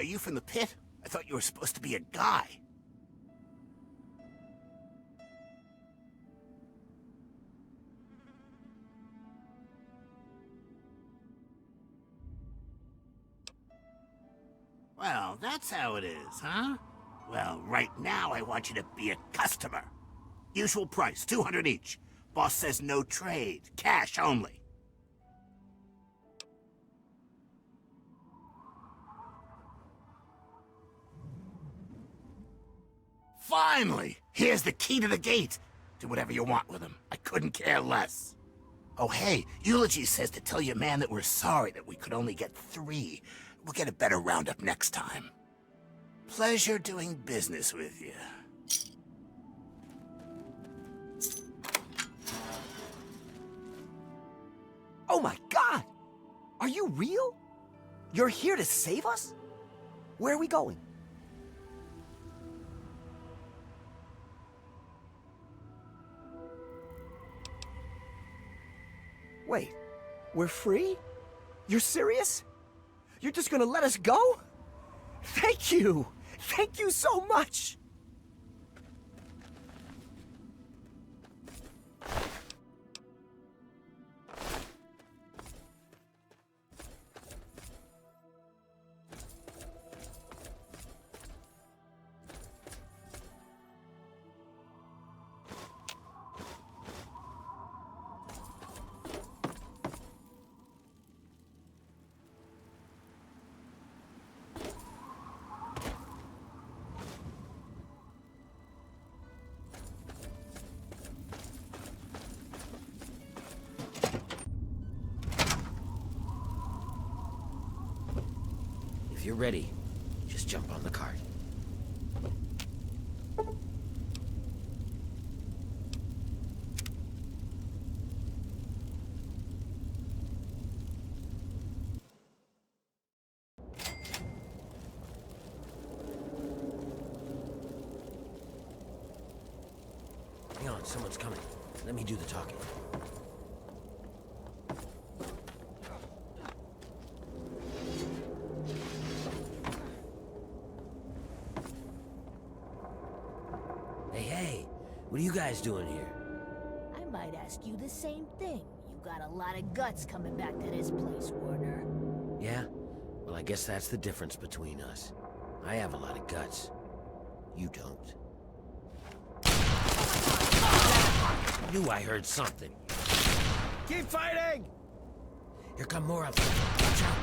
Are you from the Pit? I thought you were supposed to be a guy. Well, that's how it is, huh? Well, right now I want you to be a customer. Usual price, 200 each. Boss says no trade, cash only. Finally! Here's the key to the gate. Do whatever you want with him. I couldn't care less. Oh, hey, Eulogy says to tell your man that we're sorry that we could only get 3. We'll get a better roundup next time. Pleasure doing business with you. Oh my God! Are you real? You're here to save us? Where are we going? Wait, we're free? You're serious? You're just gonna let us go? Thank you! Thank you so much! If you're ready, just jump on the cart. Hang on, someone's coming. Let me do the talking. Hey, what are you guys doing here? I might ask you the same thing. You got a lot of guts coming back to this place, Warner. Yeah? Well, I guess that's the difference between us. I have a lot of guts. You don't. I knew I heard something. Keep fighting! Here come more of them. Watch out!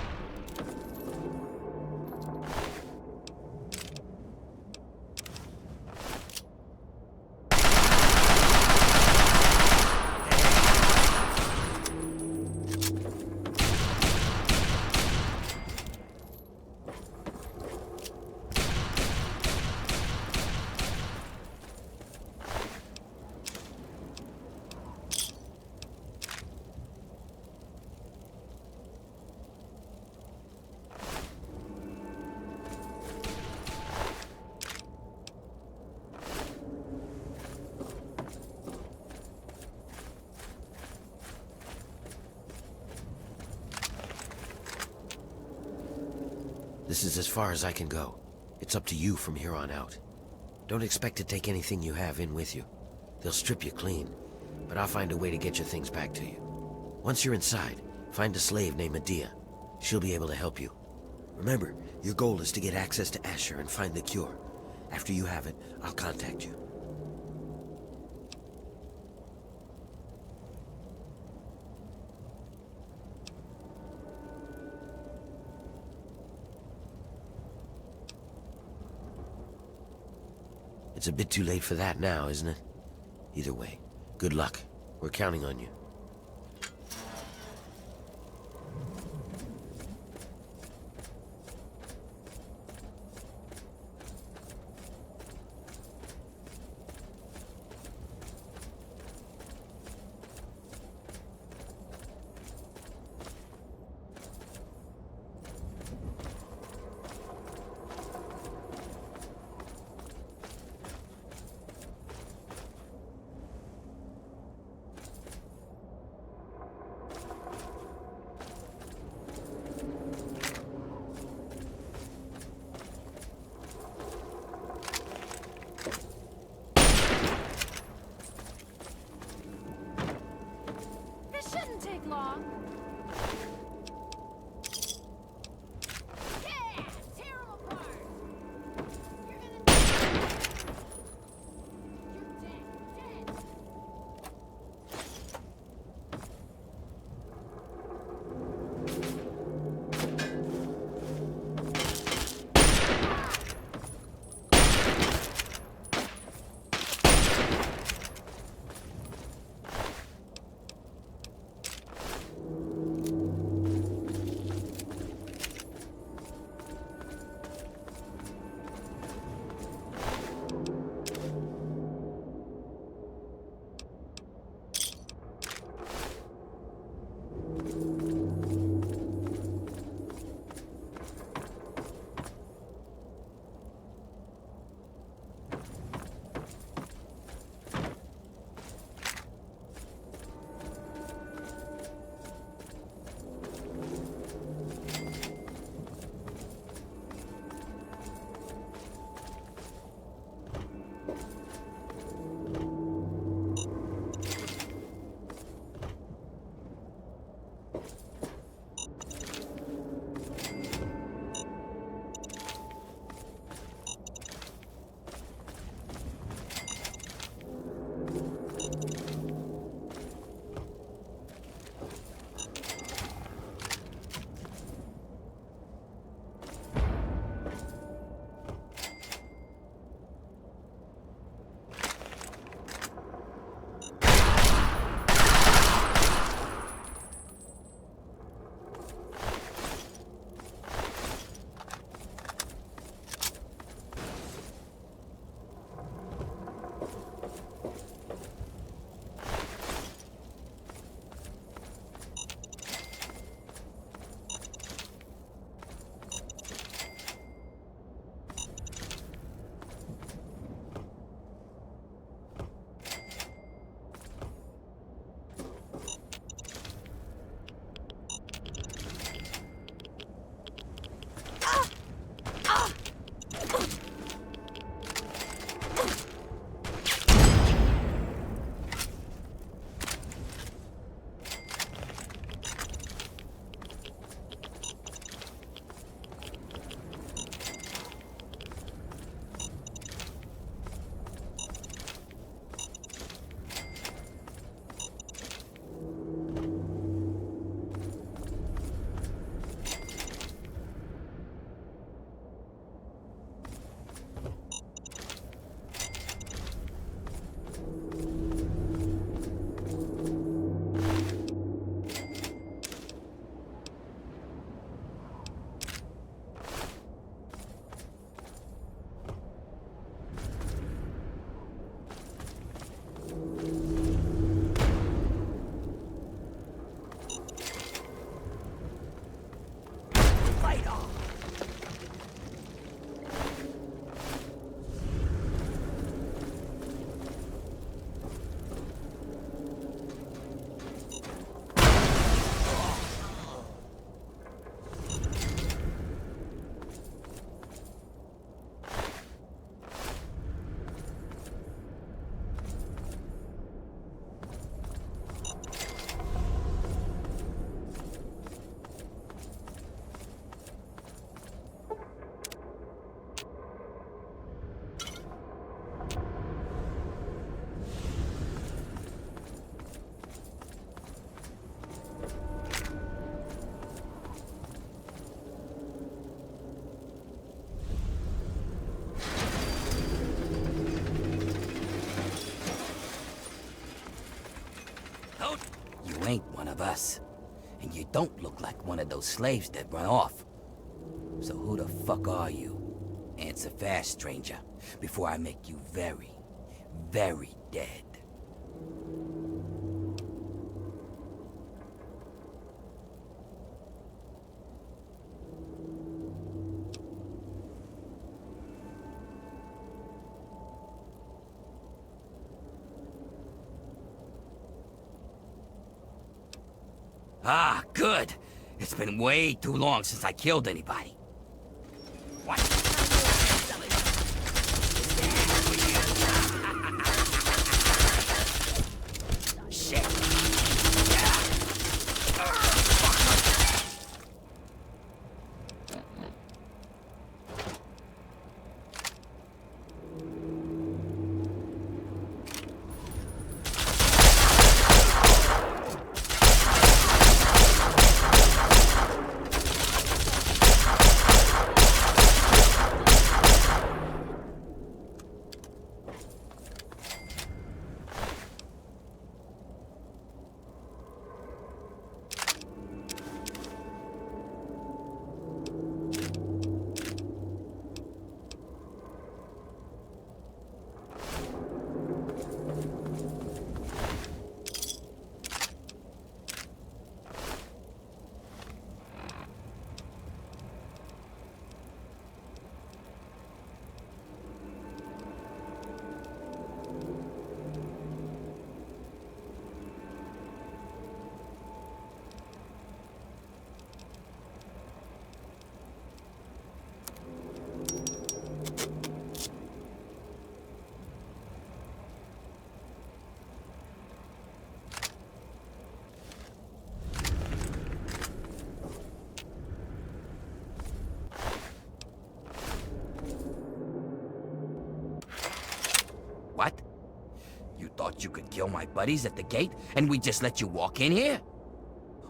This is as far as I can go. It's up to you from here on out. Don't expect to take anything you have in with you. They'll strip you clean, but I'll find a way to get your things back to you. Once you're inside, find a slave named Medea. She'll be able to help you. Remember, your goal is to get access to Asher and find the cure. After you have it, I'll contact you. It's a bit too late for that now, isn't it? Either way, good luck. We're counting on you. us. And you don't look like one of those slaves that run off. So who the fuck are you? Answer fast, stranger, before I make you very, very dead. Ah, good. It's been way too long since I killed anybody. What? Shit. What? You thought you could kill my buddies at the gate and we just let you walk in here?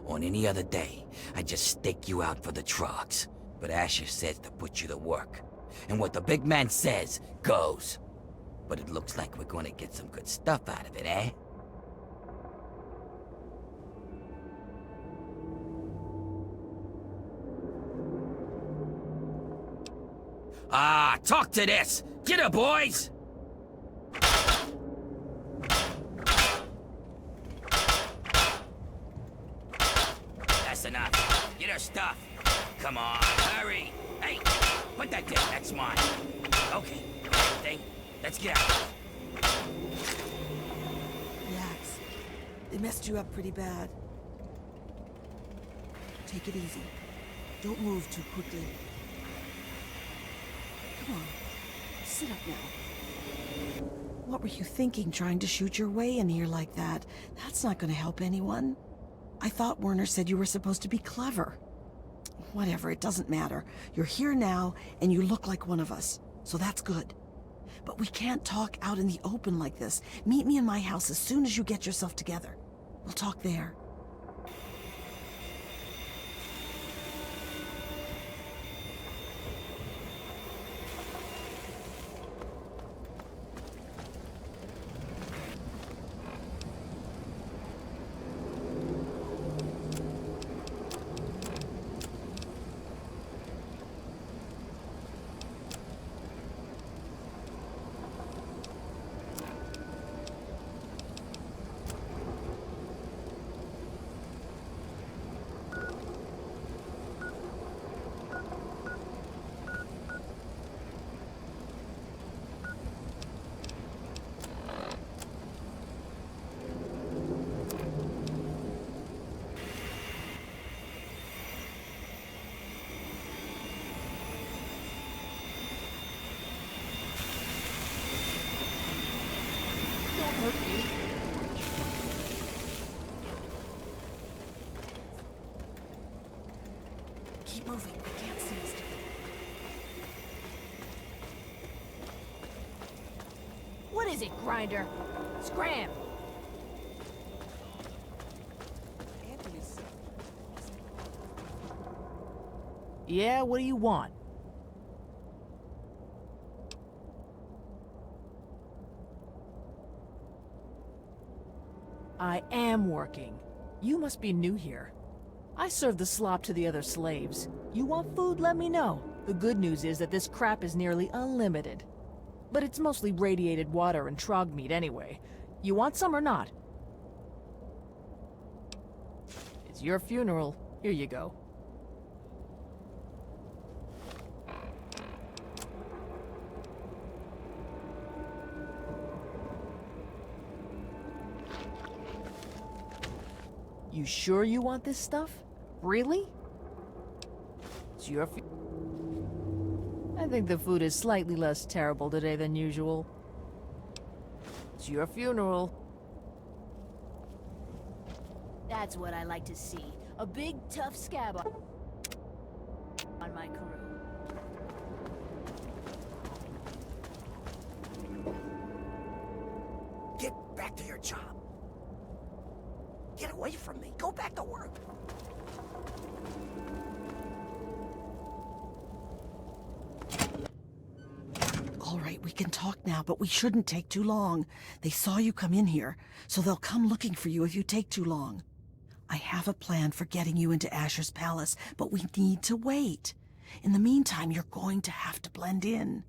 On any other day, I'd just stake you out for the drugs. But Asher says to put you to work. And what the big man says, goes. But it looks like we're gonna get some good stuff out of it, eh? Ah, talk to this! Get her, boys! That's enough. Get her stuff. Come on, hurry! Hey, put that there, that's mine. Okay, everything. Let's get out. Relax. They messed you up pretty bad. Take it easy. Don't move too quickly. Come on. Sit up now. What were you thinking, trying to shoot your way in here like that? That's not going to help anyone. I thought Werner said you were supposed to be clever. Whatever, it doesn't matter. You're here now, and you look like one of us. So that's good. But we can't talk out in the open like this. Meet me in my house as soon as you get yourself together. We'll talk there. Keep moving. I can't see us. What is it, Grinder? Scram! Yeah, what do you want? I am working. You must be new here. I serve the slop to the other slaves. You want food, let me know. The good news is that this crap is nearly unlimited. But it's mostly radiated water and trog meat anyway. You want some or not? It's your funeral. Here you go. You sure you want this stuff? Really? It's your I think the food is slightly less terrible today than usual. It's your funeral. That's what I like to see. A big, tough scab on my crew. Get back to your job. Get away from me. Go back to work. All right, we can talk now, but we shouldn't take too long. They saw you come in here, so they'll come looking for you if you take too long. I have a plan for getting you into Asher's palace, but we need to wait. In the meantime, you're going to have to blend in.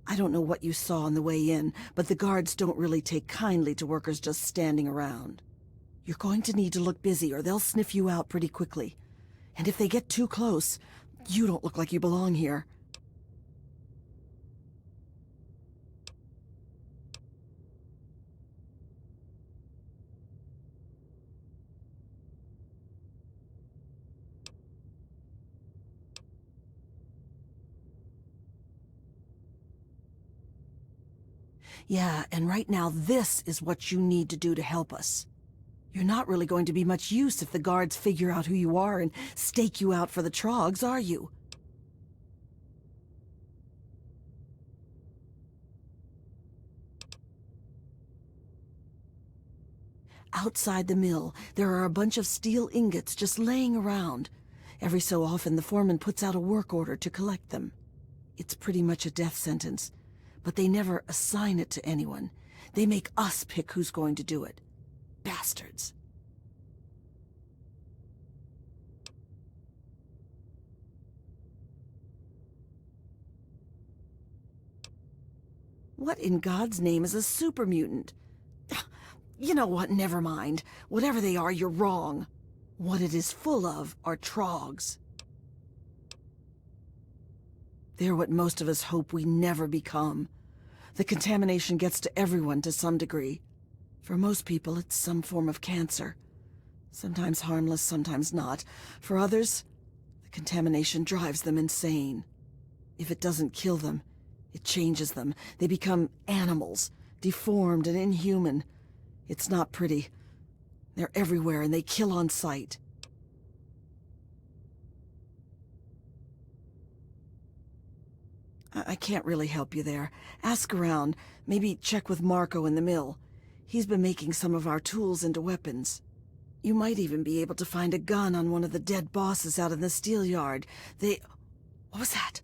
I don't know what you saw on the way in, but the guards don't really take kindly to workers just standing around. You're going to need to look busy or they'll sniff you out pretty quickly. And if they get too close, you don't look like you belong here. Yeah, and right now this is what you need to do to help us. You're not really going to be much use if the guards figure out who you are and stake you out for the trogs, are you? Outside the mill, there are a bunch of steel ingots just laying around. Every so often, the foreman puts out a work order to collect them. It's pretty much a death sentence, but they never assign it to anyone. They make us pick who's going to do it. Bastards. What in God's name is a super mutant? You know what, never mind. Whatever they are, you're wrong. What it is full of are trogs. They're what most of us hope we never become. The contamination gets to everyone to some degree. For most people, it's some form of cancer. Sometimes harmless, sometimes not. For others, the contamination drives them insane. If it doesn't kill them, it changes them. They become animals, deformed and inhuman. It's not pretty. They're everywhere and they kill on sight. I can't really help you there. Ask around. Maybe check with Marco in the mill. He's been making some of our tools into weapons. You might even be able to find a gun on one of the dead bosses out in the steel yard. What was that?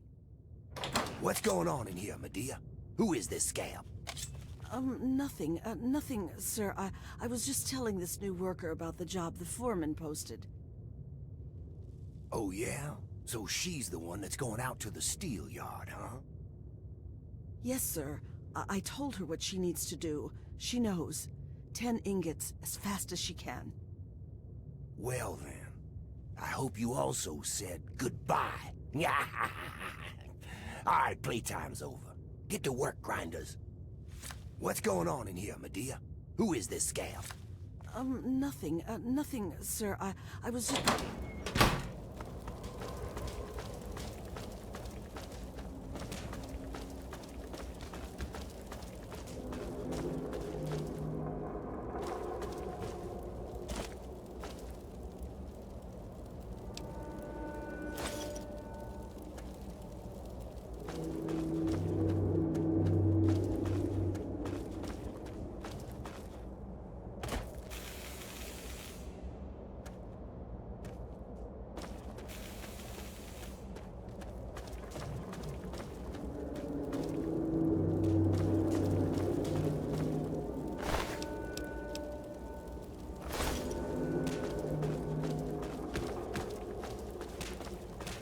What's going on in here, Medea? Who is this scab? Nothing. Nothing, sir. I was just telling this new worker about the job the foreman posted. Oh, yeah? So she's the one that's going out to the steel yard, huh? Yes, sir. I told her what she needs to do. She knows. 10 ingots as fast as she can. Well, then. I hope you also said goodbye. All right, playtime's over. Get to work, grinders. What's going on in here, Medea? Who is this scab? Nothing. Nothing, sir. I was just...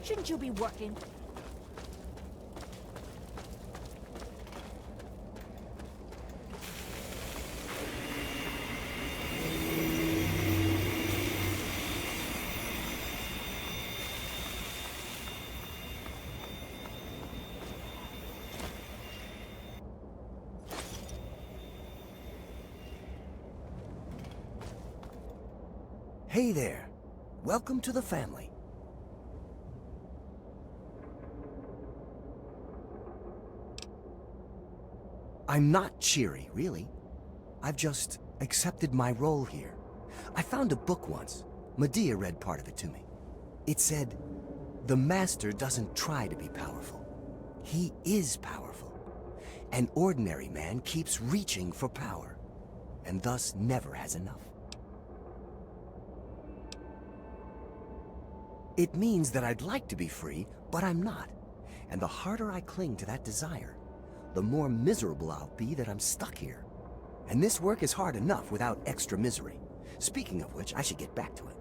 Shouldn't you be working? Hey there. Welcome to the family. I'm not cheery, really. I've just accepted my role here. I found a book once. Medea read part of it to me. It said, "The master doesn't try to be powerful. He is powerful. An ordinary man keeps reaching for power, and thus never has enough." It means that I'd like to be free, but I'm not. And the harder I cling to that desire, the more miserable I'll be that I'm stuck here. And this work is hard enough without extra misery. Speaking of which, I should get back to it.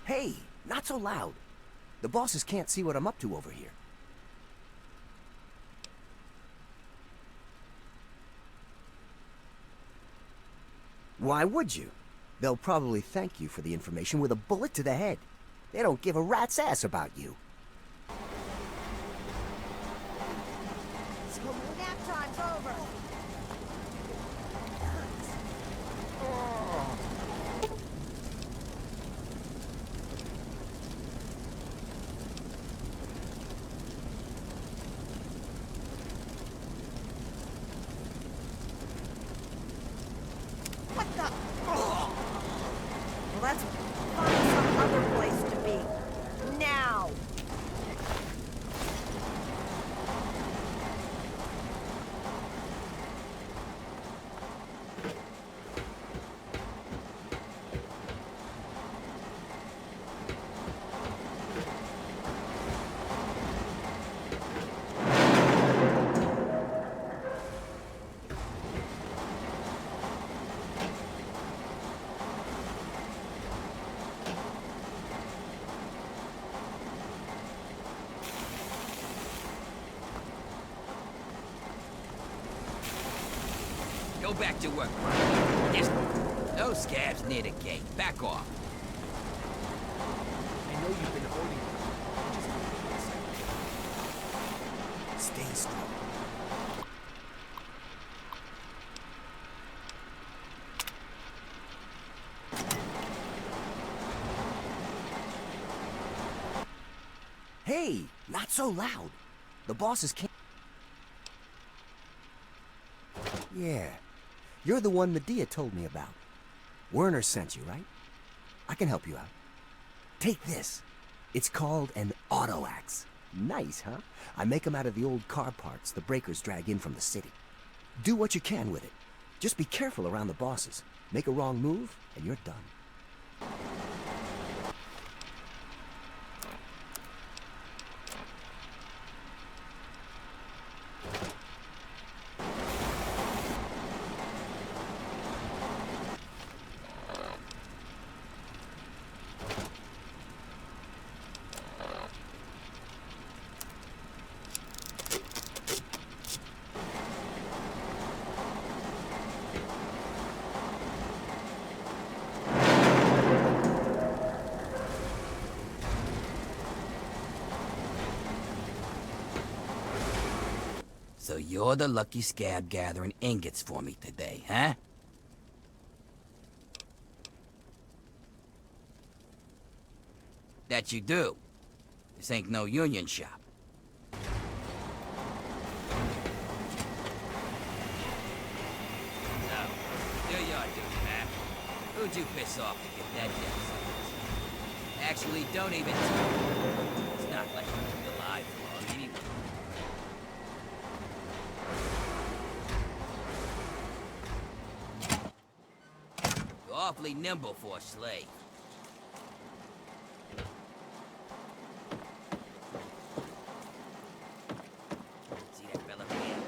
Hey, not so loud. The bosses can't see what I'm up to over here. Why would you? They'll probably thank you for the information with a bullet to the head. They don't give a rat's ass about you. School nap time's over. What the? Well, let's find some other place to be. Now! Go back to work. There's no scabs near the gate. Back off. I know you've been avoiding me. Just stay strong. Hey, not so loud. The bosses can't. Yeah, you're the one Medea told me about. Werner sent you, right? I can help you out. Take this. It's called an auto axe. Nice, huh? I make them out of the old car parts the breakers drag in from the city. Do what you can with it. Just be careful around the bosses. Make a wrong move, and you're done. So you're the lucky scab gathering ingots for me today, huh? That you do. This ain't no union shop. So, do your duty, huh? Who'd you piss off to get that death sentence? Actually, don't even tell me. It's not like you'll be alive long anyway. You're awfully nimble for a slave. See that fella there?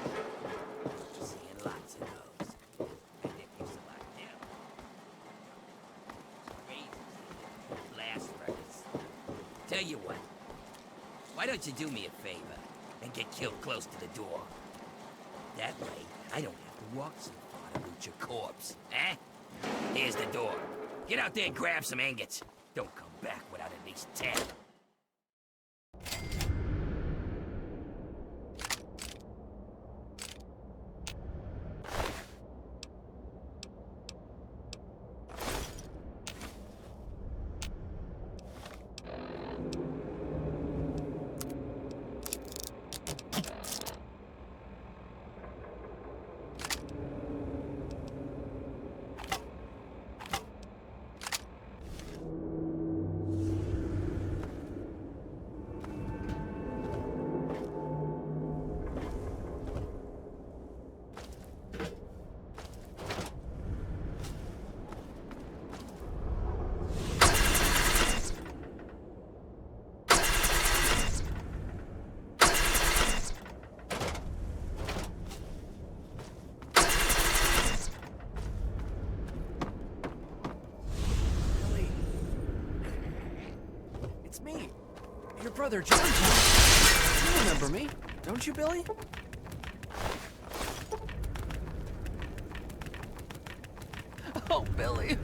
Seeing lots of those. And if you select him, blast records. Tell you what, why don't you do me a favor and get killed close to the door? That way, I don't have to walk so far to loot your corpse, eh? Here's the door. Get out there and grab some ingots. Don't come back without at least 10. It's me, your brother John. You remember me, don't you, Billy? Oh, Billy.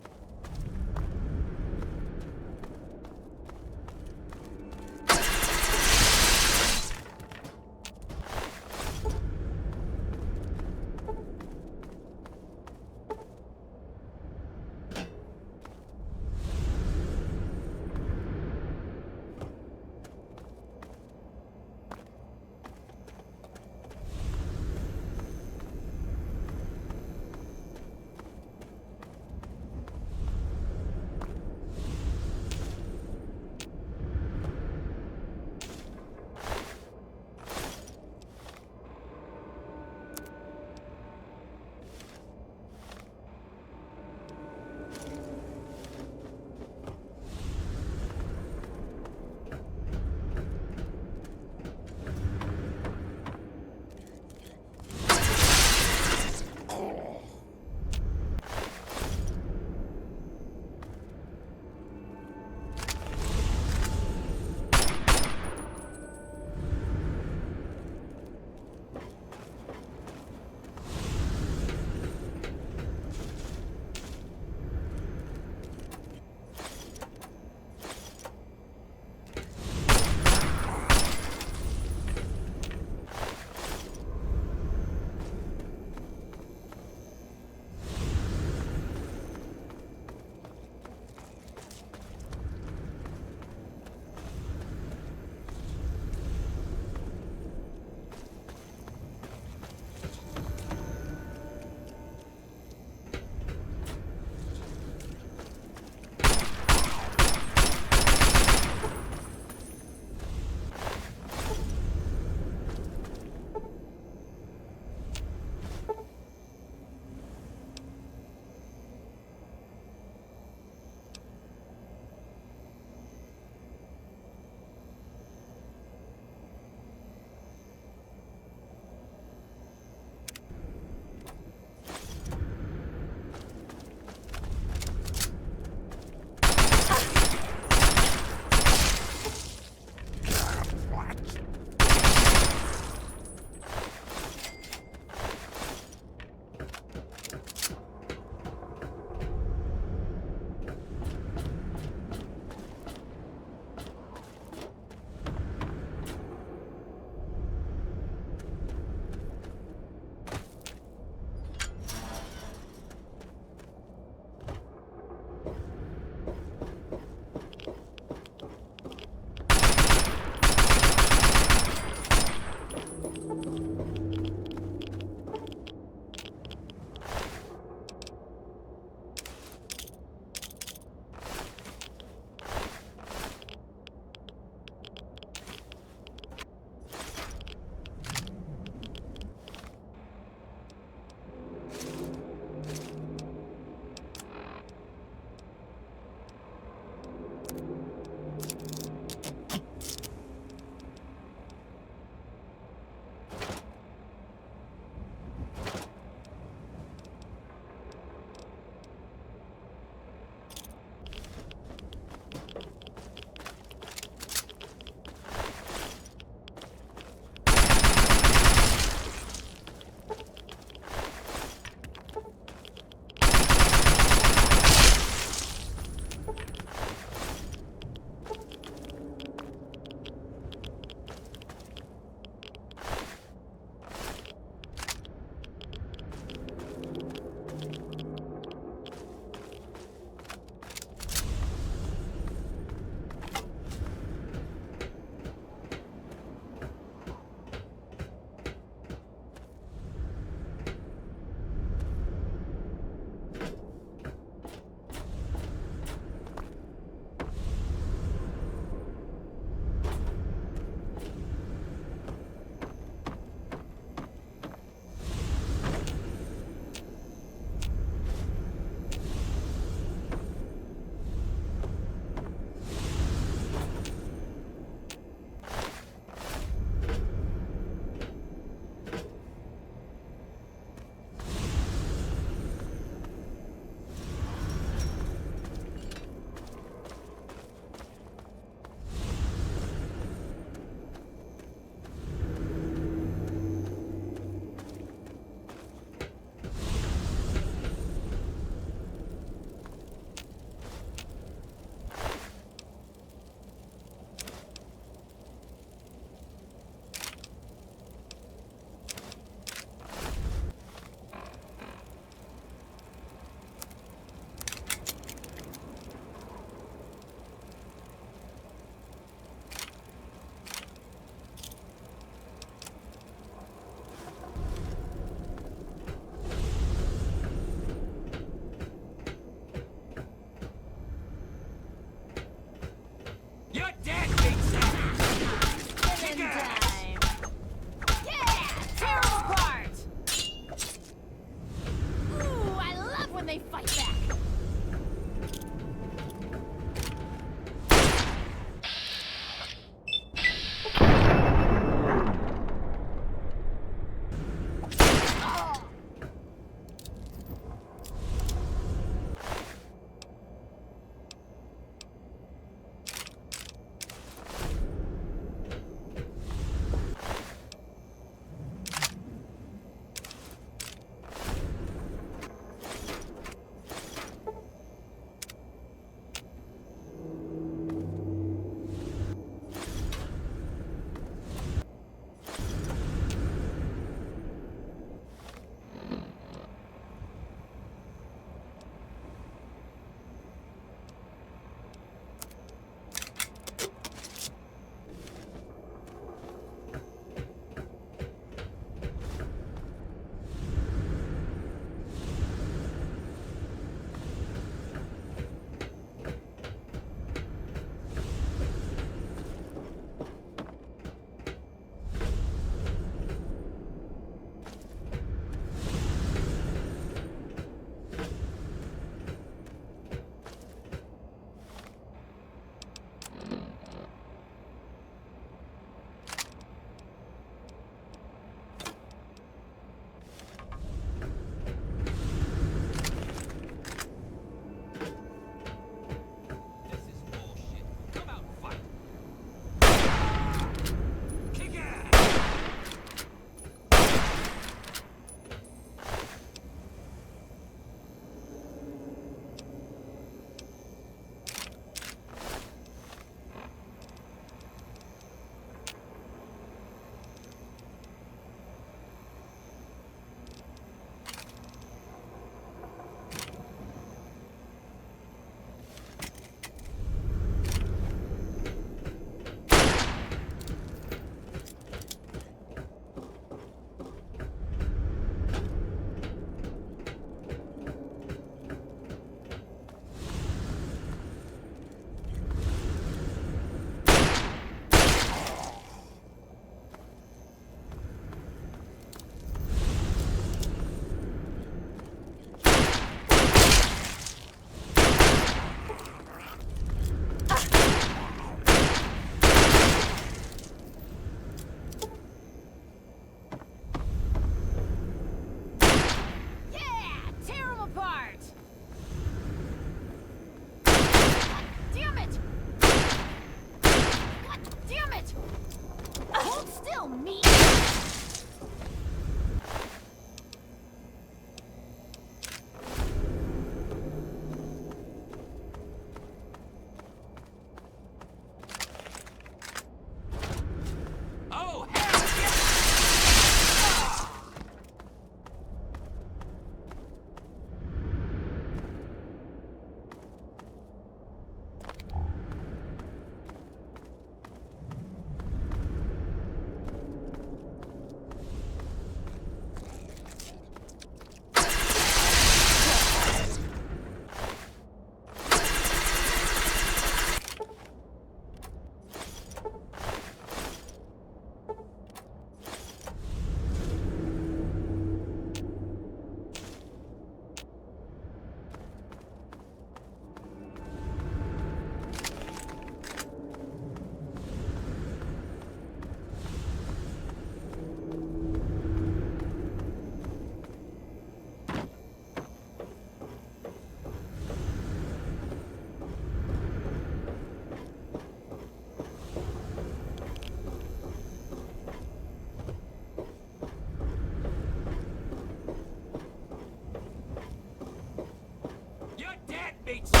Eat some.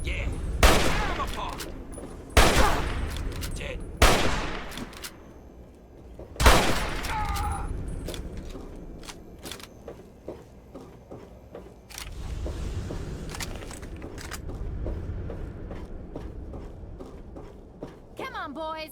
Yeah. Tear him apart. Dead. Come on, boys.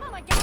Oh my God.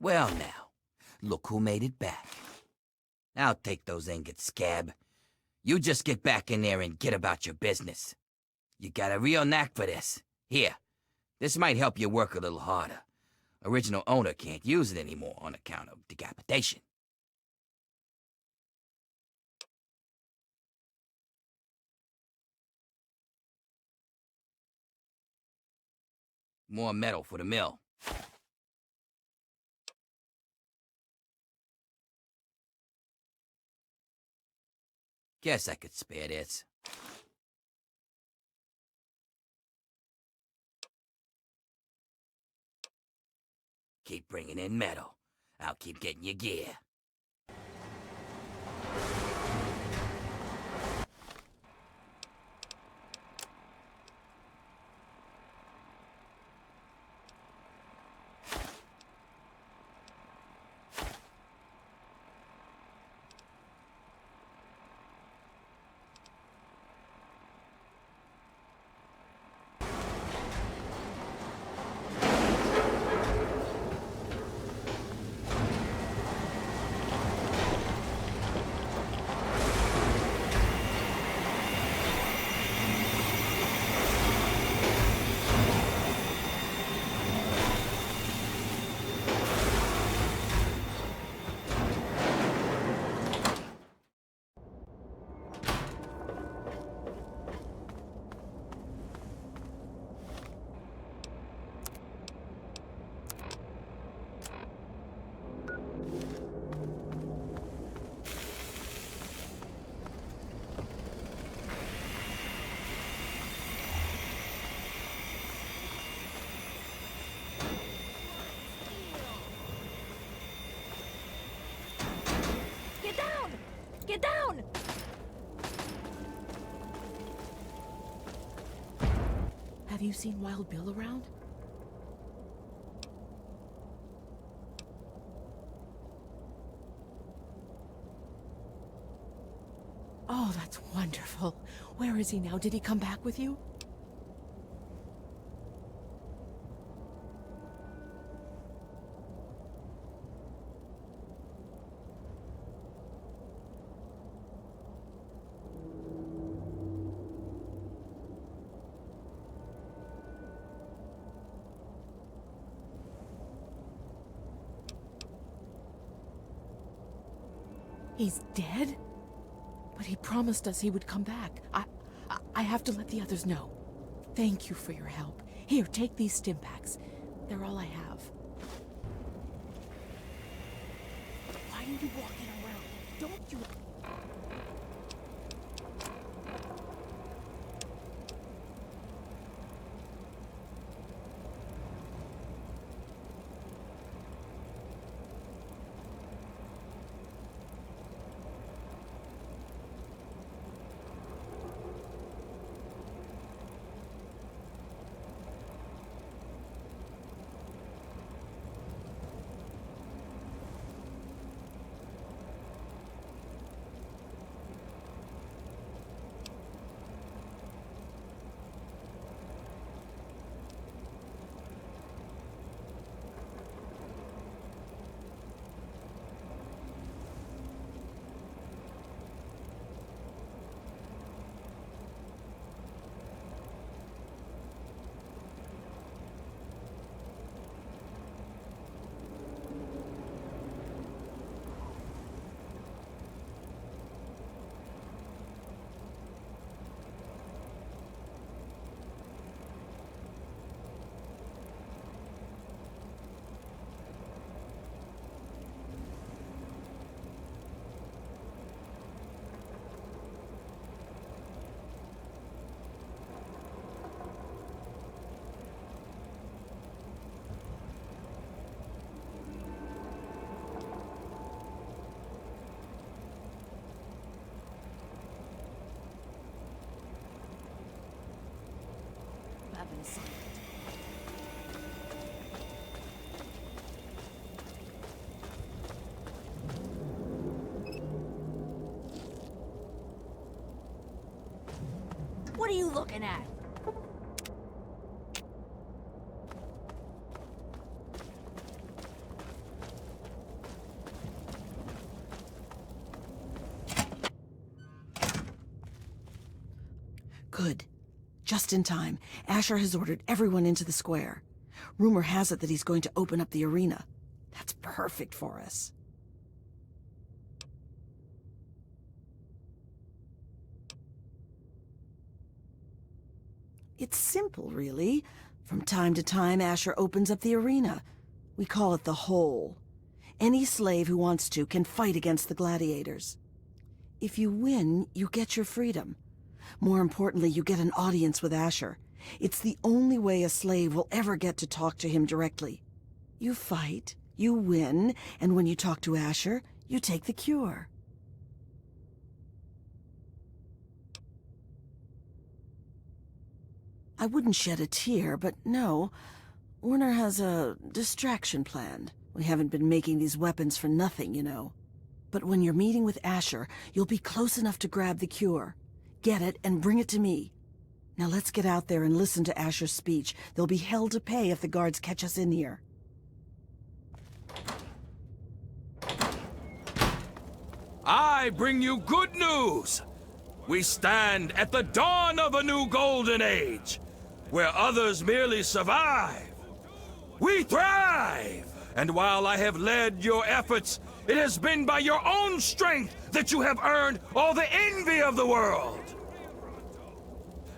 Well now, look who made it back. I'll take those ingots, Scab. You just get back in there and get about your business. You got a real knack for this. Here, this might help you work a little harder. Original owner can't use it anymore on account of decapitation. More metal for the mill. Guess I could spare this. Keep bringing in metal. I'll keep getting you gear. Get down! Have you seen Wild Bill around? Oh, that's wonderful. Where is he now? Did he come back with you? He's dead? But he promised us he would come back. I have to let the others know. Thank you for your help. Here, take these stim packs. They're all I have. Why are you walking around? Don't you... I've been silent. What are you looking at? Good. Just in time. Asher has ordered everyone into the square. Rumor has it that he's going to open up the arena. That's perfect for us. It's simple, really. From time to time, Asher opens up the arena. We call it the Hole. Any slave who wants to can fight against the gladiators. If you win, you get your freedom. More importantly, you get an audience with Asher. It's the only way a slave will ever get to talk to him directly. You fight, you win, and when you talk to Asher, you take the cure. I wouldn't shed a tear, but no. Werner has a distraction planned. We haven't been making these weapons for nothing, you know. But when you're meeting with Asher, you'll be close enough to grab the cure. Get it and bring it to me. Now let's get out there and listen to Asher's speech. There'll be hell to pay if the guards catch us in here. I bring you good news. We stand at the dawn of a new golden age, where others merely survive. We thrive! And while I have led your efforts, it has been by your own strength that you have earned all the envy of the world.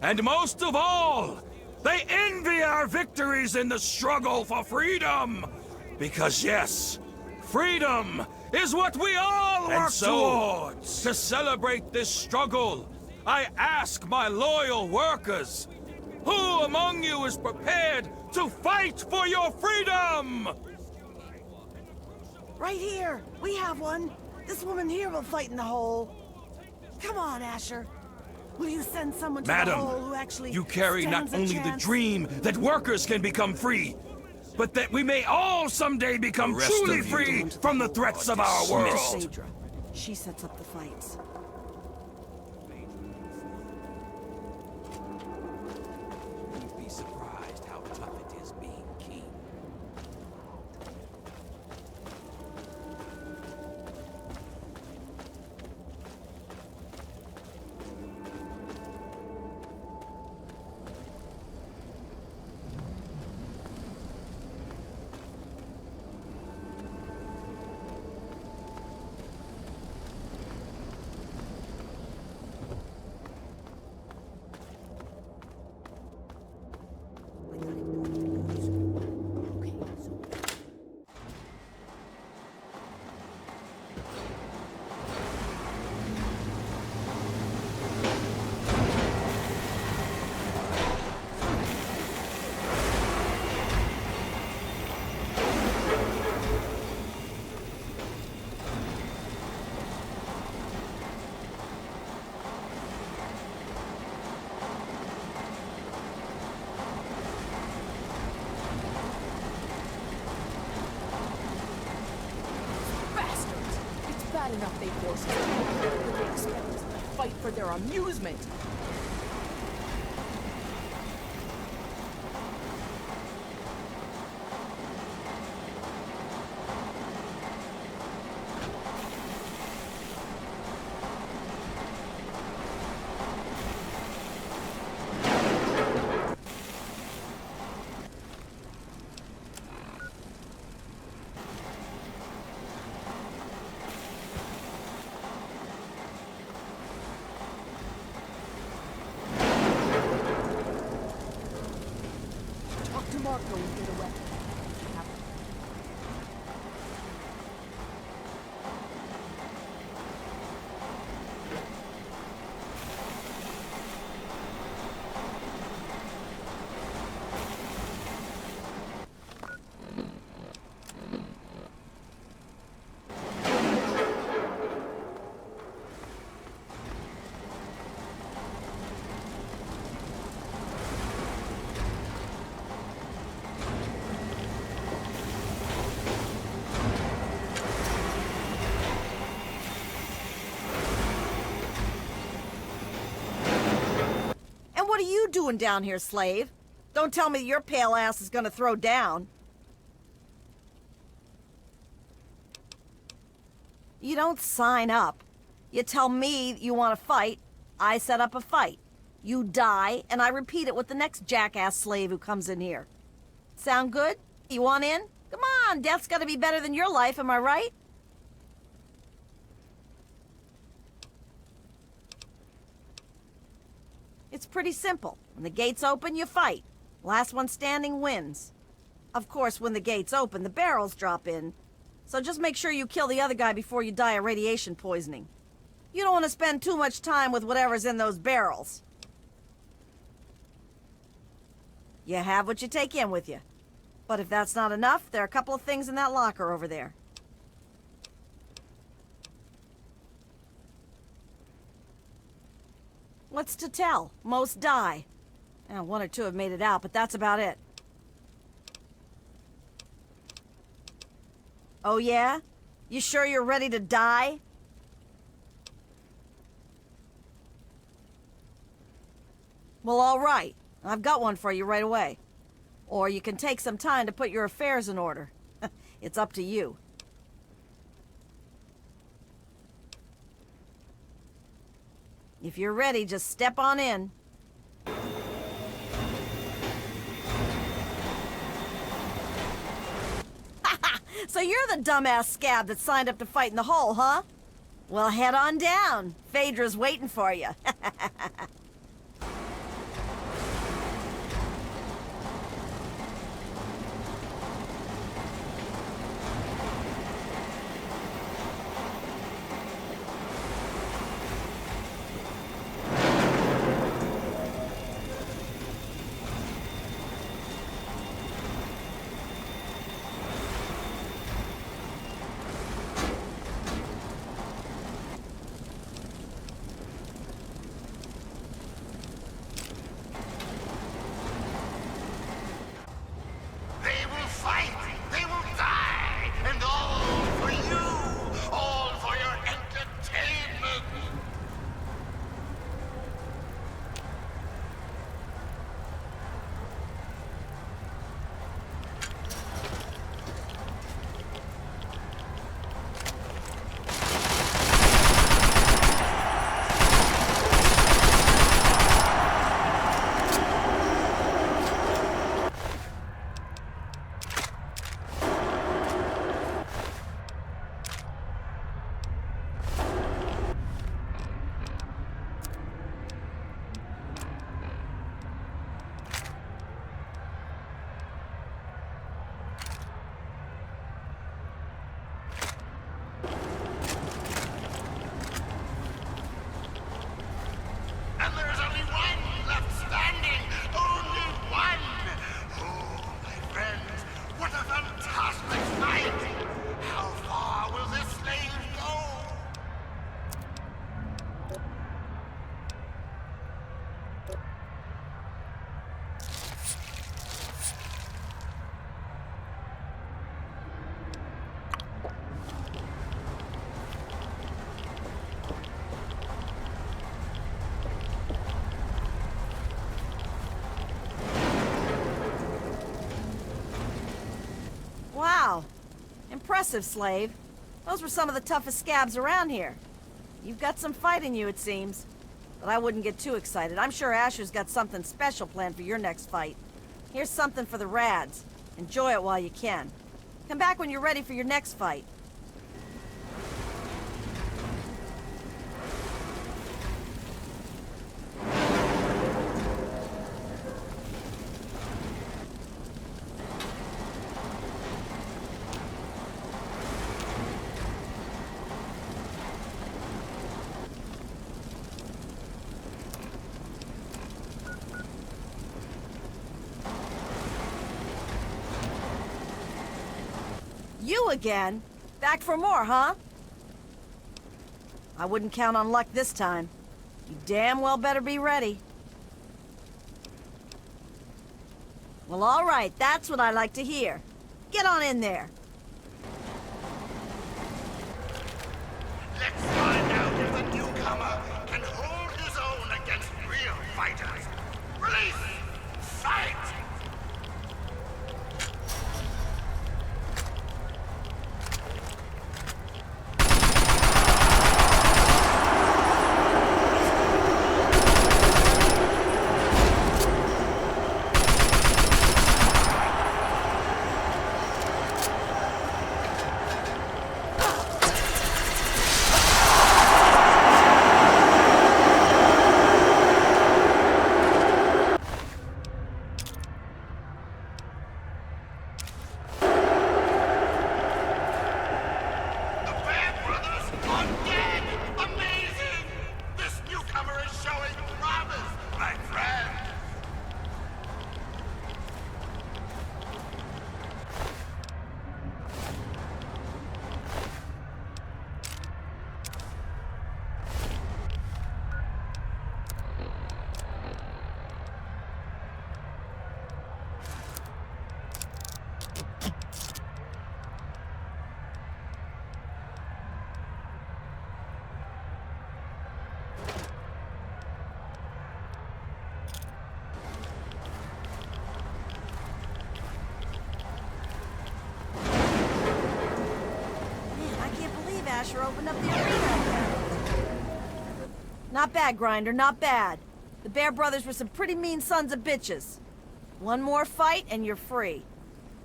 And most of all, they envy our victories in the struggle for freedom. Because yes, freedom is what we all work towards. To celebrate this struggle, I ask my loyal workers, who among you is prepared to fight for your freedom? Right here! We have one! This woman here will fight in the hole. Come on, Asher. Will you send someone to the hole who actually you carry not only the dream that workers can become free, but that we may all someday become truly free from the threats of our world. She sets up the fights. You'd be surprised how tough it is being king. Bad enough they force us to, but they expect us to fight for their amusement. Marco and get a weapon. What are you doing down here, slave? Don't tell me your pale ass is gonna throw down. You don't sign up. You tell me you want to fight, I set up a fight. You die, and I repeat it with the next jackass slave who comes in here. Sound good? You want in? Come on, death's gotta be better than your life, am I right? It's pretty simple. When the gates open, you fight. Last one standing wins. Of course, when the gates open, the barrels drop in. So just make sure you kill the other guy before you die of radiation poisoning. You don't want to spend too much time with whatever's in those barrels. You have what you take in with you. But if that's not enough, there are a couple of things in that locker over there. What's to tell? Most die. Now, one or two have made it out, but that's about it. Oh yeah? You sure you're ready to die? Well, all right. I've got one for you right away. Or you can take some time to put your affairs in order. It's up to you. If you're ready, just step on in. So you're the dumbass scab that signed up to fight in the hole, huh? Well, head on down. Phaedra's waiting for you. Wow. Impressive, slave. Those were some of the toughest scabs around here. You've got some fight in you, it seems. But I wouldn't get too excited. I'm sure Asher's got something special planned for your next fight. Here's something for the Rads. Enjoy it while you can. Come back when you're ready for your next fight. You again? Back for more, huh? I wouldn't count on luck this time. You damn well better be ready. Well, all right, that's what I like to hear. Get on in there. Let's find out if the newcomer can hold his own against real fighters. Release! Fight! Not bad, Grinder, not bad. The Bear Brothers were some pretty mean sons of bitches. One more fight and you're free.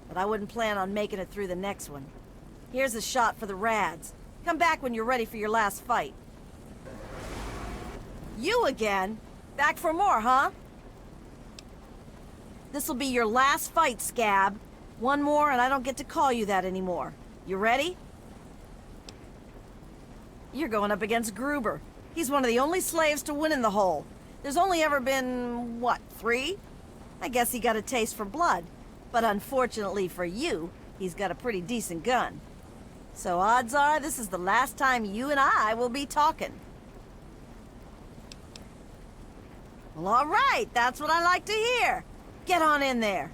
But I wouldn't plan on making it through the next one. Here's a shot for the Rads. Come back when you're ready for your last fight. You again? Back for more, huh? This'll be your last fight, Scab. One more and I don't get to call you that anymore. You ready? You're going up against Gruber. He's one of the only slaves to win in the hole. There's only ever been, what, 3? I guess he got a taste for blood. But unfortunately for you, he's got a pretty decent gun. So odds are this is the last time you and I will be talking. Well, all right, that's what I like to hear. Get on in there.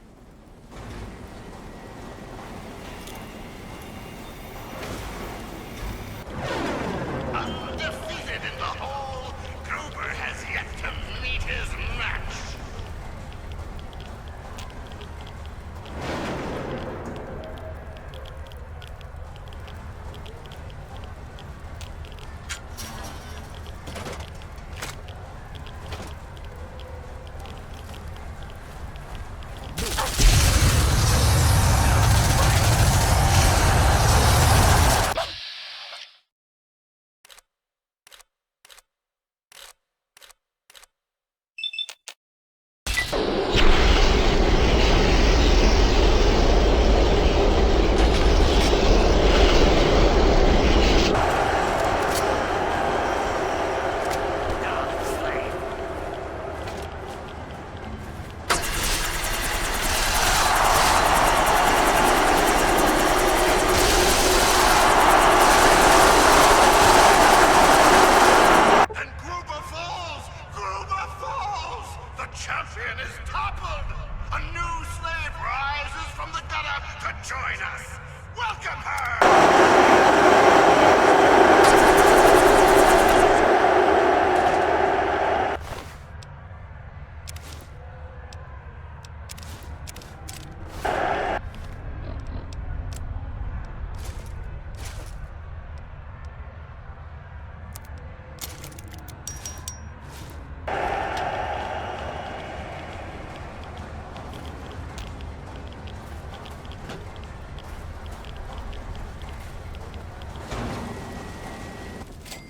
Undefeated in the hole, Gruber has yet to meet his match.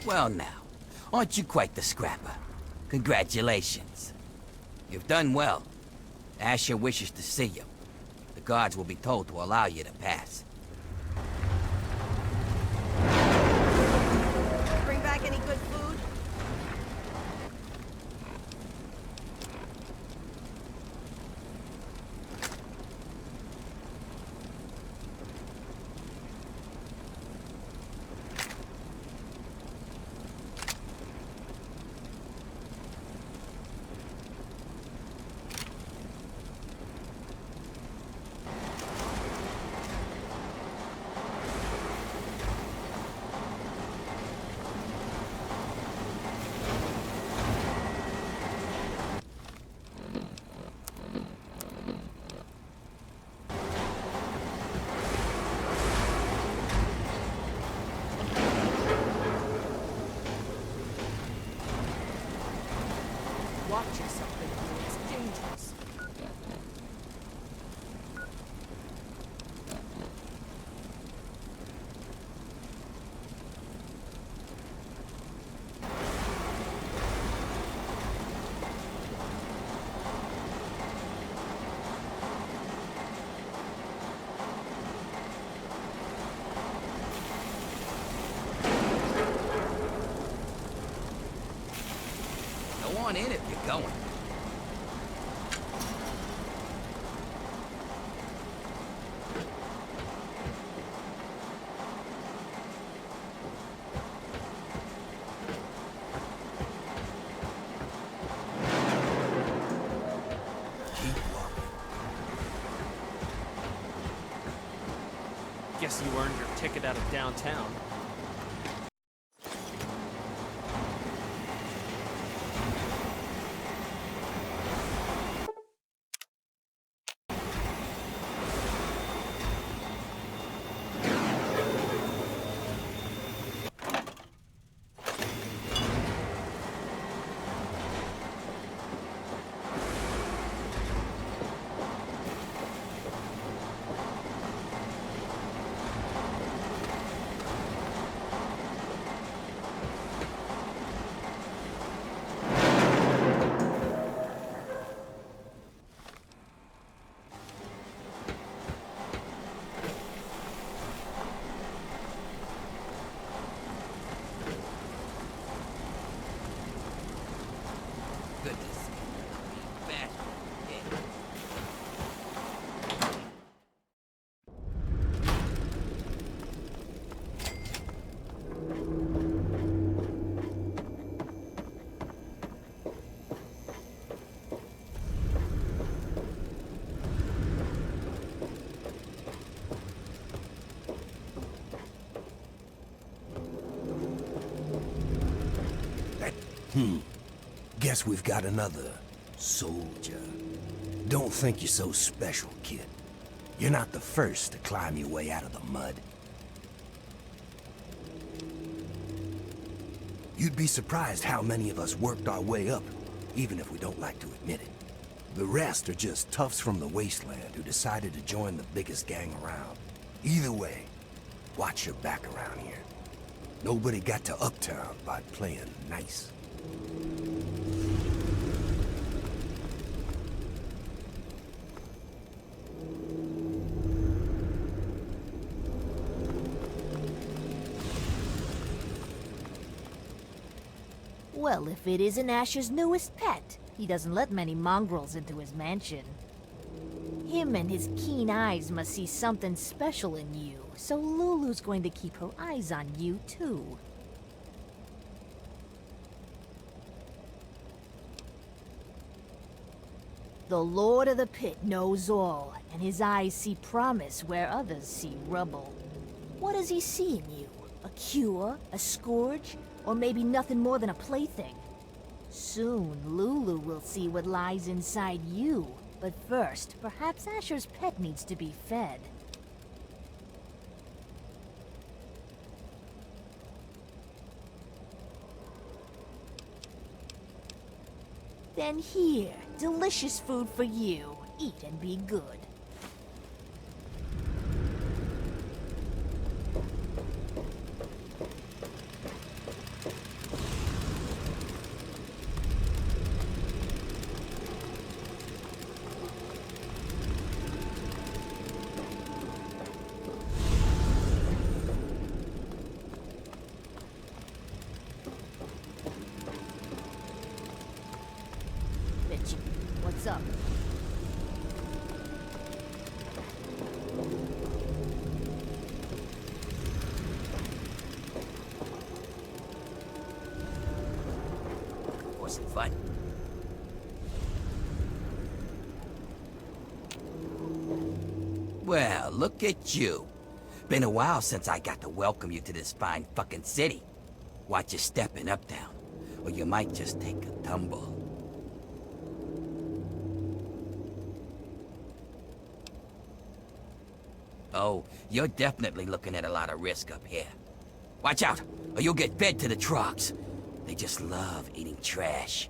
Well now, aren't you quite the scrapper? Congratulations. You've done well. Asher wishes to see you. The guards will be told to allow you to pass. Bring back any good food? Watch yourself, baby. It's dangerous. Go on in if you're going. Guess you earned your ticket out of downtown. Guess we've got another soldier. Don't think you're so special, kid. You're not the first to climb your way out of the mud. You'd be surprised how many of us worked our way up, even if we don't like to admit it. The rest are just toughs from the wasteland who decided to join the biggest gang around. Either way, watch your back around here. Nobody got to Uptown by playing nice. Well, if it isn't Asher's newest pet, he doesn't let many mongrels into his mansion. Him and his keen eyes must see something special in you, so Lulu's going to keep her eyes on you, too. The Lord of the Pit knows all, and his eyes see promise where others see rubble. What does he see in you? A cure? A scourge? Or maybe nothing more than a plaything? Soon, Lulu will see what lies inside you. But first, perhaps Asher's pet needs to be fed. Then here, delicious food for you. Eat and be good. What's up? For some fun. Well, look at you. Been a while since I got to welcome you to this fine fucking city. Watch you stepping uptown, or you might just take a tumble. Oh, you're definitely looking at a lot of risk up here. Watch out, or you'll get fed to the trucks. They just love eating trash.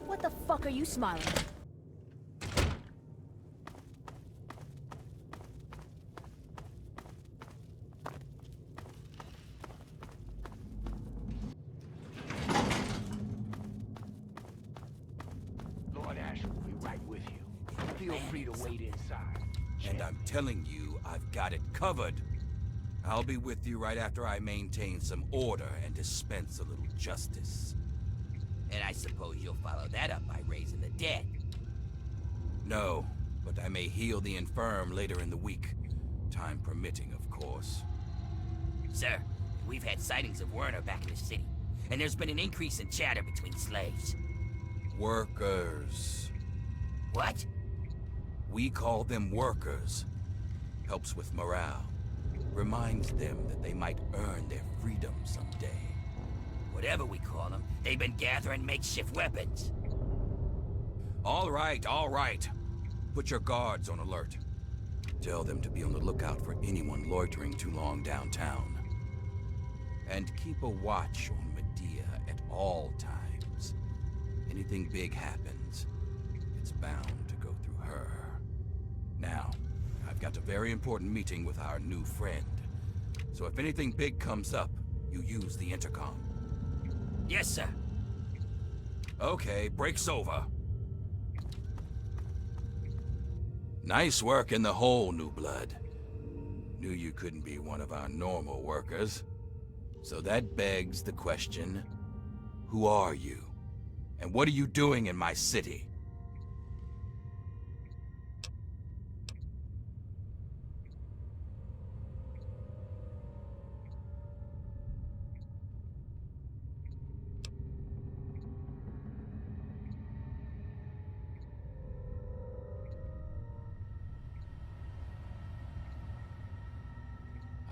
What the fuck are you smiling at? Lord Ash will be right with you. Feel free to wait inside. And I'm telling you, I've got it covered. I'll be with you right after I maintain some order and dispense a little justice. And I suppose you'll follow that up by raising the dead. No, but I may heal the infirm later in the week. Time permitting, of course. Sir, we've had sightings of Werner back in the city, and there's been an increase in chatter between slaves. Workers. What? We call them workers. Helps with morale. Reminds them that they might earn their freedom someday. Whatever we call them, they've been gathering makeshift weapons. All right, all right. Put your guards on alert. Tell them to be on the lookout for anyone loitering too long downtown. And keep a watch on Medea at all times. Anything big happens, it's bound to go through her. Now, I've got a very important meeting with our new friend. So if anything big comes up, you use the intercom. Yes, sir. Okay, break's over. Nice work in the hole, new blood. Knew you couldn't be one of our normal workers. So that begs the question, who are you? And what are you doing in my city?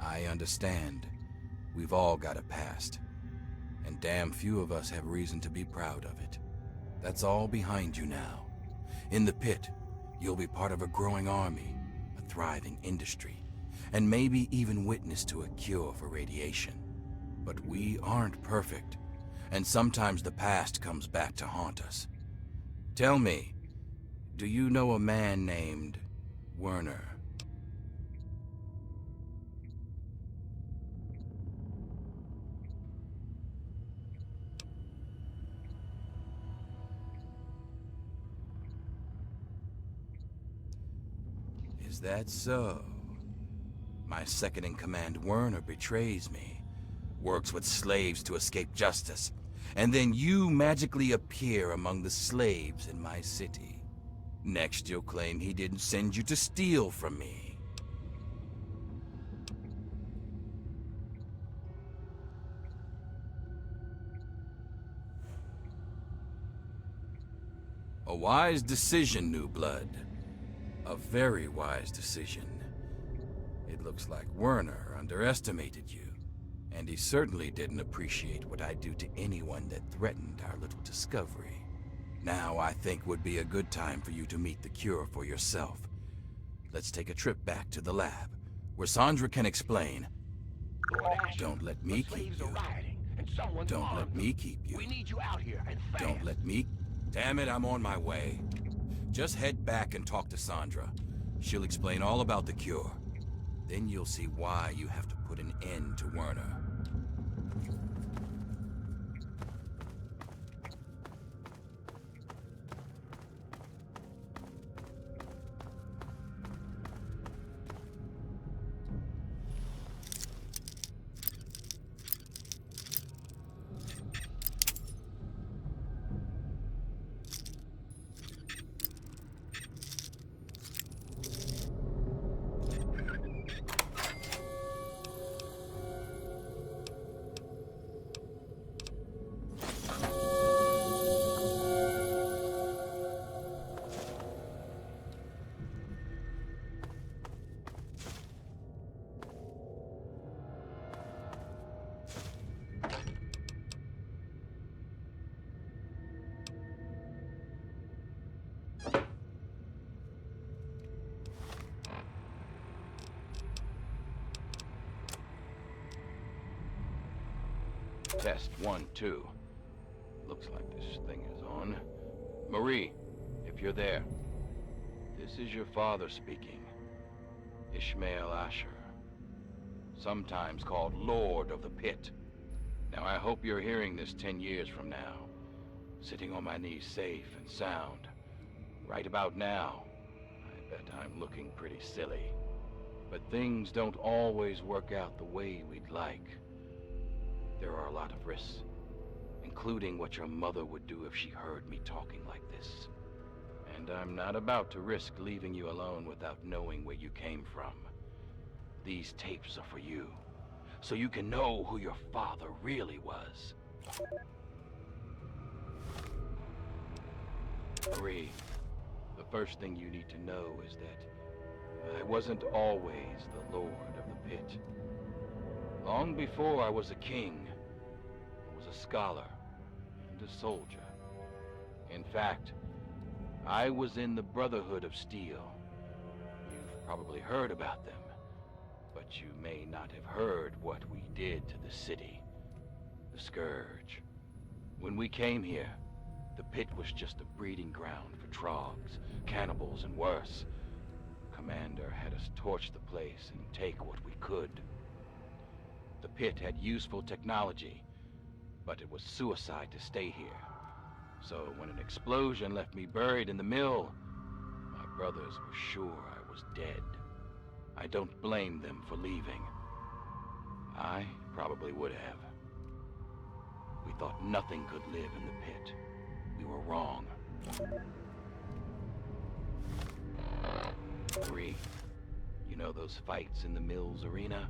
I understand. We've all got a past. And damn few of us have reason to be proud of it. That's all behind you now. In the pit, you'll be part of a growing army, a thriving industry, and maybe even witness to a cure for radiation. But we aren't perfect, and sometimes the past comes back to haunt us. Tell me, do you know a man named Werner? Is that so? My second-in-command Werner betrays me, works with slaves to escape justice, and then you magically appear among the slaves in my city. Next, you'll claim he didn't send you to steal from me. A wise decision, new blood. A very wise decision. It looks like Werner underestimated you, and he certainly didn't appreciate what I do to anyone that threatened our little discovery. Now I think would be a good time for you to meet the cure for yourself. Let's take a trip back to the lab, where Sandra can explain. Don't let me keep you. Don't let me keep you. We need you out here and fast. Don't let me... Damn it, I'm on my way. Just head back and talk to Sandra. She'll explain all about the cure. Then you'll see why you have to put an end to Werner. Test 1, 2. Looks like this thing is on. Marie, if you're there. This is your father speaking. Ishmael Asher. Sometimes called Lord of the Pit. Now I hope you're hearing this 10 years from now. Sitting on my knees safe and sound. Right about now, I bet I'm looking pretty silly. But things don't always work out the way we'd like. There are a lot of risks, including what your mother would do if she heard me talking like this. And I'm not about to risk leaving you alone without knowing where you came from. These tapes are for you, so you can know who your father really was. Marie, the first thing you need to know is that I wasn't always the Lord of the Pit. Long before I was a king, I was a scholar and a soldier. In fact, I was in the Brotherhood of Steel. You've probably heard about them, but you may not have heard what we did to the city. The Scourge. When we came here, the Pit was just a breeding ground for trogs, cannibals, and worse. Commander had us torch the place and take what we could. The Pit had useful technology, but it was suicide to stay here. So when an explosion left me buried in the mill, my brothers were sure I was dead. I don't blame them for leaving. I probably would have. We thought nothing could live in the Pit. you were wrong. Marie, you know those fights in the Mills arena?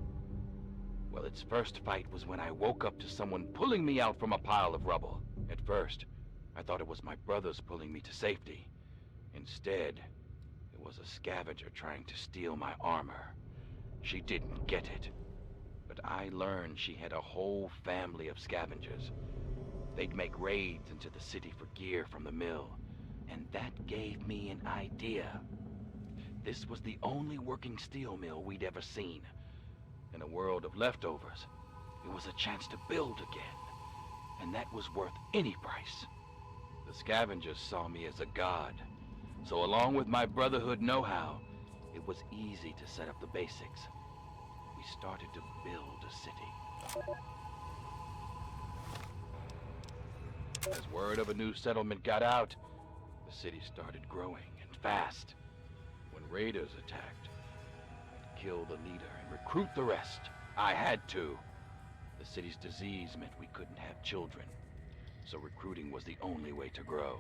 Well, its first fight was when I woke up to someone pulling me out from a pile of rubble. At first, I thought it was my brothers pulling me to safety. Instead, it was a scavenger trying to steal my armor. She didn't get it. But I learned she had a whole family of scavengers. They'd make raids into the city for gear from the mill, and that gave me an idea. This was the only working steel mill we'd ever seen. In a world of leftovers, it was a chance to build again, and that was worth any price. The scavengers saw me as a god, so along with my Brotherhood know-how, it was easy to set up the basics. We started to build a city. As word of a new settlement got out, the city started growing, and fast. When raiders attacked, I'd kill the leader and recruit the rest. I had to. The city's disease meant we couldn't have children, so recruiting was the only way to grow.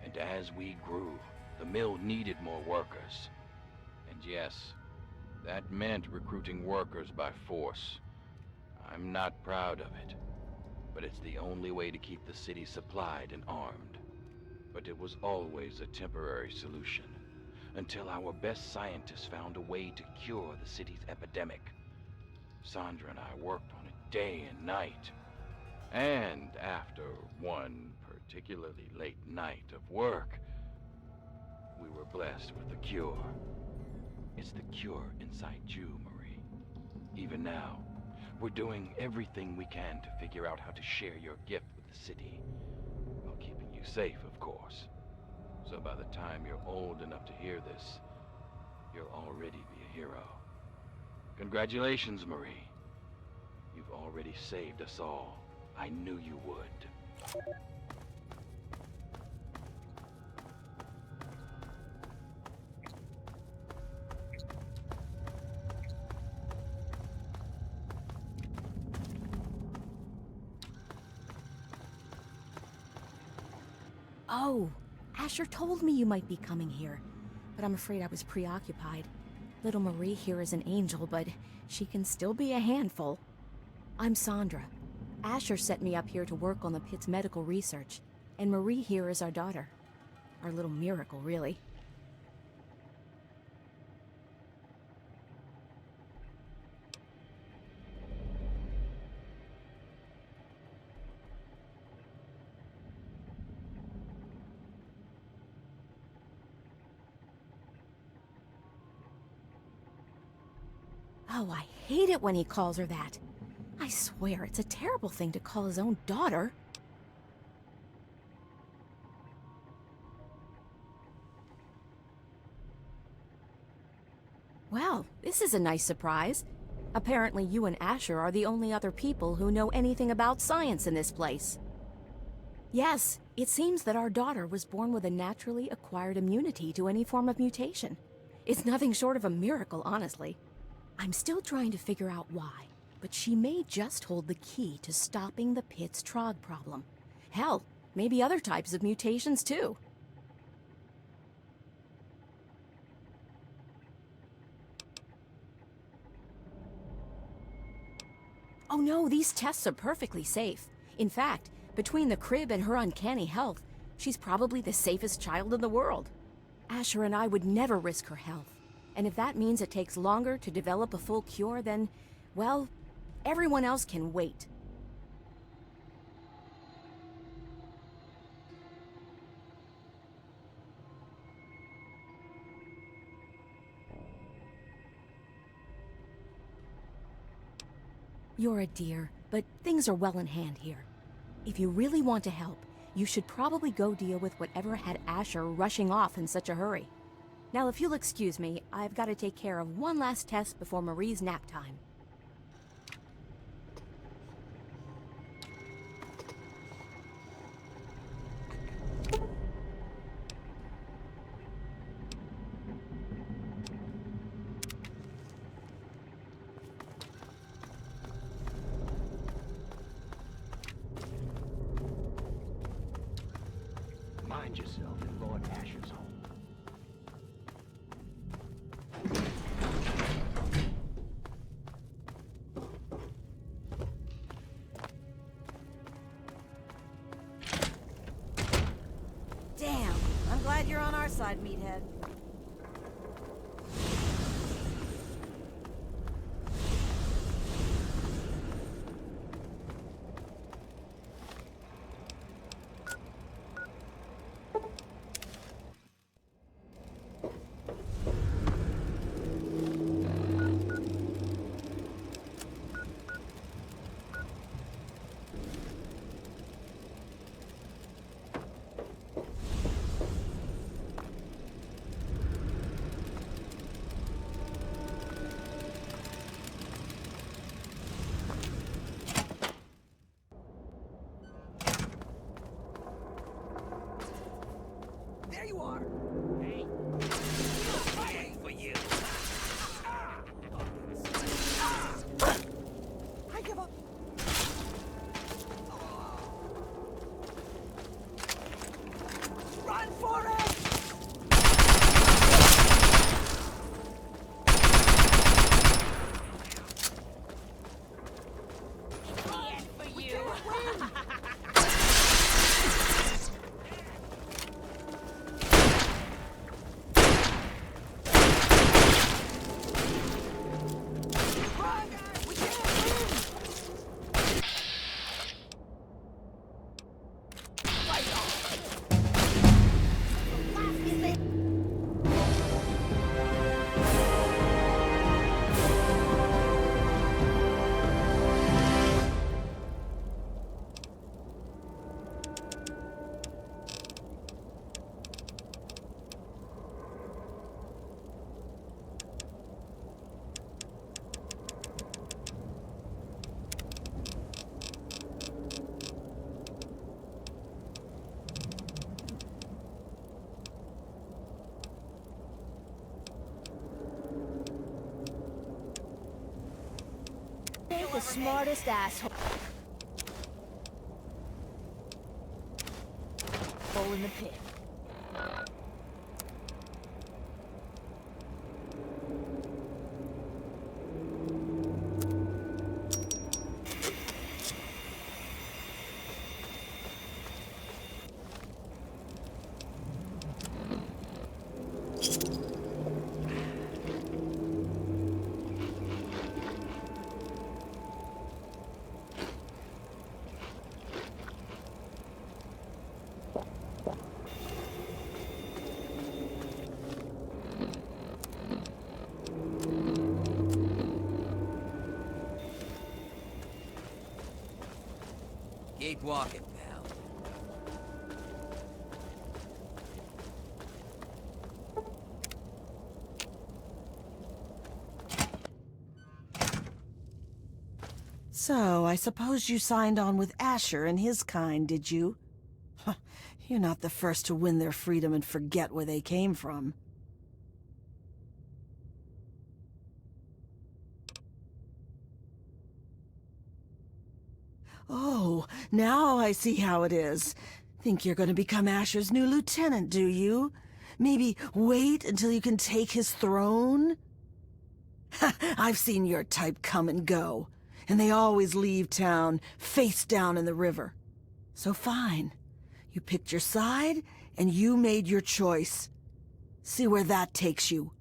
And as we grew, the mill needed more workers. And yes, that meant recruiting workers by force. I'm not proud of it, but it's the only way to keep the city supplied and armed. But it was always a temporary solution, until our best scientists found a way to cure the city's epidemic. Sandra and I worked on it day and night. And after one particularly late night of work, we were blessed with the cure. It's the cure inside you, Marie. Even now, we're doing everything we can to figure out how to share your gift with the city, while keeping you safe, of course. So by the time you're old enough to hear this, you'll already be a hero. Congratulations, Marie. You've already saved us all. I knew you would. Oh, Asher told me you might be coming here, but I'm afraid I was preoccupied. Little Marie here is an angel, but she can still be a handful. I'm Sandra. Asher sent me up here to work on the Pitt's medical research, and Marie here is our daughter. Our little miracle, really. Oh, I hate it when he calls her that. I swear, it's a terrible thing to call his own daughter. Well, this is a nice surprise. Apparently you and Asher are the only other people who know anything about science in this place. Yes, it seems that our daughter was born with a naturally acquired immunity to any form of mutation. It's nothing short of a miracle, honestly. I'm still trying to figure out why, but she may just hold the key to stopping the Pitt's Trog problem. Hell, maybe other types of mutations too. Oh no, these tests are perfectly safe. In fact, between the crib and her uncanny health, she's probably the safest child in the world. Asher and I would never risk her health. And if that means it takes longer to develop a full cure, then, well, everyone else can wait. You're a dear, but things are well in hand here. If you really want to help, you should probably go deal with whatever had Asher rushing off in such a hurry. Now, if you'll excuse me, I've got to take care of one last test before Marie's nap time. find yourself in Lord Asher's home. Damn, I'm glad you're on our side, meathead. There you are! Hey, I'm fighting for you! I give up! Run for it! The smartest asshole. Hole in the pit. Keep walking, pal. So, I suppose you signed on with Asher and his kind, did you? You're not the first to win their freedom and forget where they came from. Oh, now I see how it is. Think you're going to become Asher's new lieutenant, do you? Maybe wait until you can take his throne? I've seen your type come and go, and they always leave town face down in the river. So fine. You picked your side, and you made your choice. See where that takes you.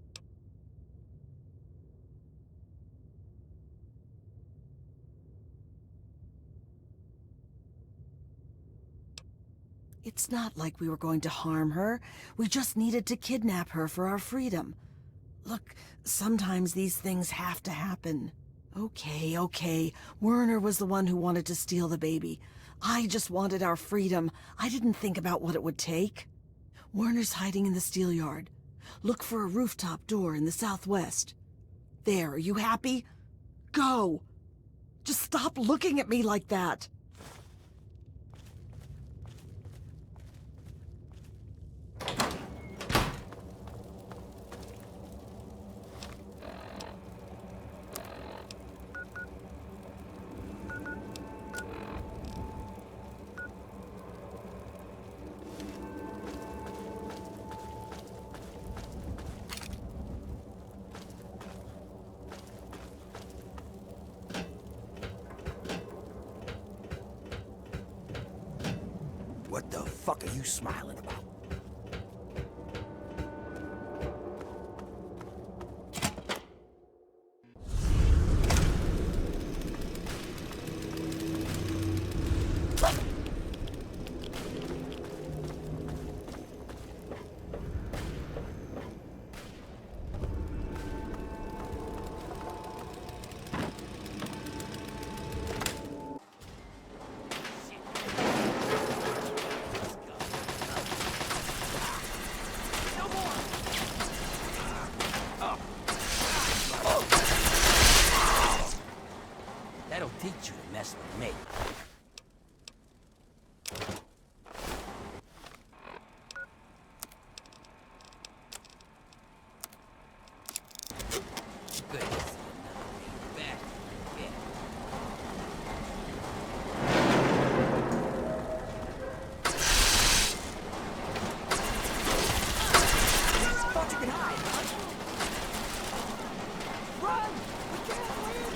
It's not like we were going to harm her. We just needed to kidnap her for our freedom. Look, sometimes these things have to happen. Okay. Werner was the one who wanted to steal the baby. I just wanted our freedom. I didn't think about what it would take. Werner's hiding in the steel yard. Look for a rooftop door in the southwest. There, are you happy? Go! Just stop looking at me like that. the fuck are you smiling about? That'll teach you to mess with me. Good to see another back. Yeah. Thought you could hide, huh? Run! We can't win!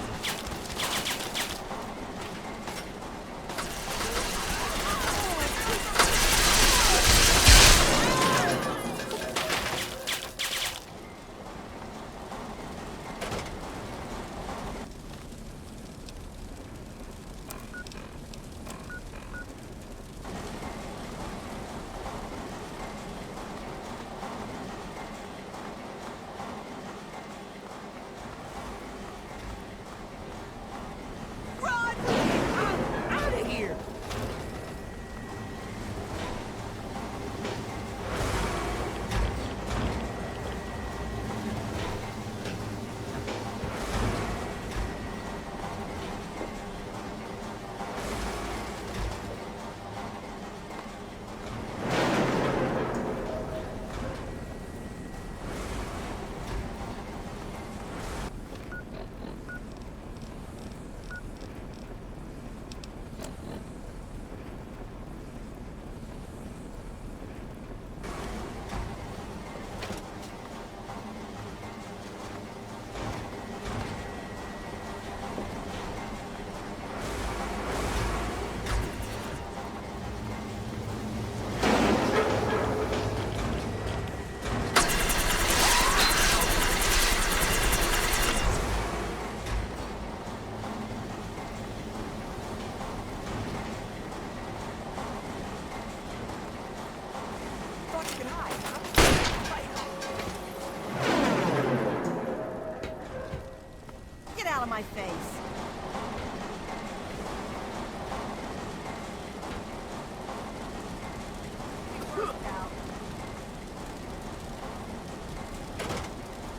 Get out of my face.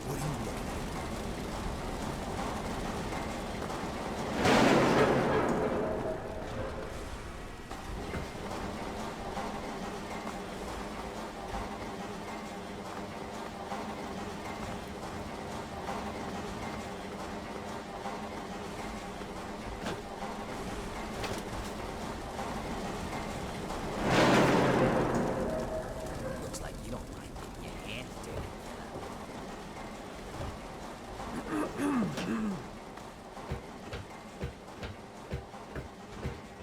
What are you looking at? Looks like you don't mind getting your hands dirty.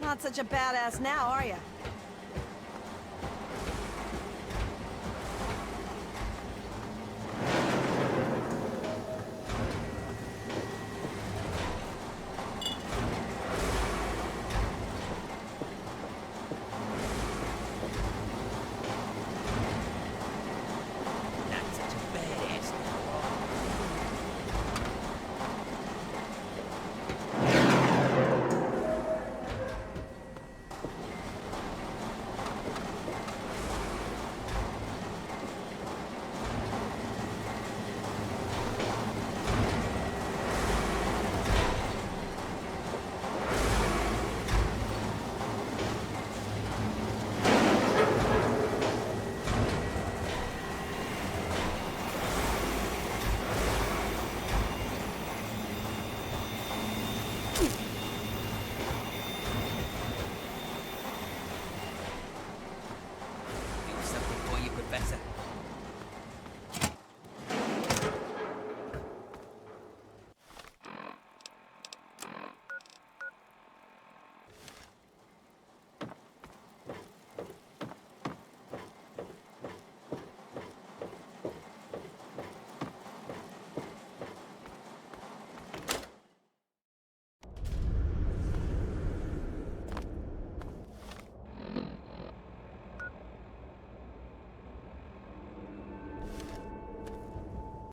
Not such a badass now, are you?